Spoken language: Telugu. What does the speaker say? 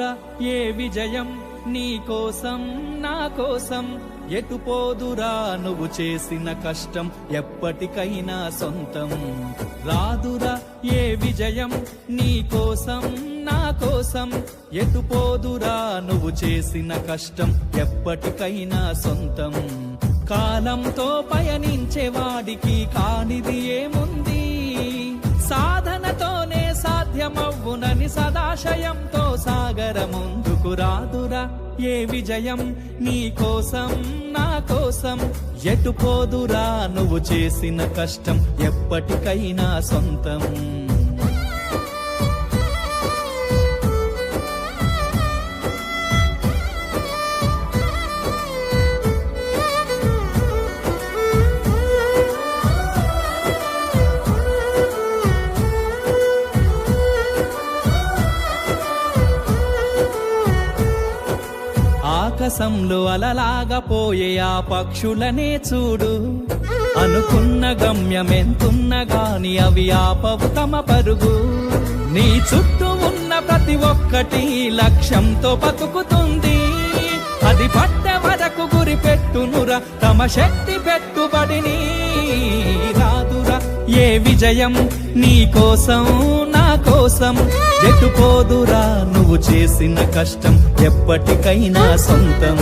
రాదురా ఏ విజయం నీ కోసం నా కోసం, ఎటుపోదురా నువ్వు చేసిన కష్టం ఎప్పటికైనా సొంతం. రాదురా ఏ విజయం నీ కోసం నా కోసం, ఎటుపోదురా నువ్వు చేసిన కష్టం ఎప్పటికైనా సొంతం. కాలంతో పయనించే వాడికి కానిది ఏముంది, సాధనతోనే సాధ్యమవ్వునని సదాశయంతో సాగర ముందుకు. రాదురా ఏ విజయం నీ కోసం నా కోసం, ఎటుపోదురా నువ్వు చేసిన కష్టం ఎప్పటికైనా సొంతం. ఆకాశంలో అలలాగా పోయే ఆ పక్షులనే చూడు, అనుకున్న గమ్యమెంతున్న గాని అవి ఆపవు తమ పరుగు. నీ చుట్టూ ఉన్న ప్రతి ఒక్కటి లక్ష్యంతో బతుకుతుంది, అది పట్టే వరకు గురి పెట్టునురా తమ శక్తి పెట్టుబడిని. రాదురా ఏ విజయం నీ కోసం నా కోసం, ఎటుపోదురా నువ్వు చేసిన కష్టం ఎప్పటికైనా సొంతం.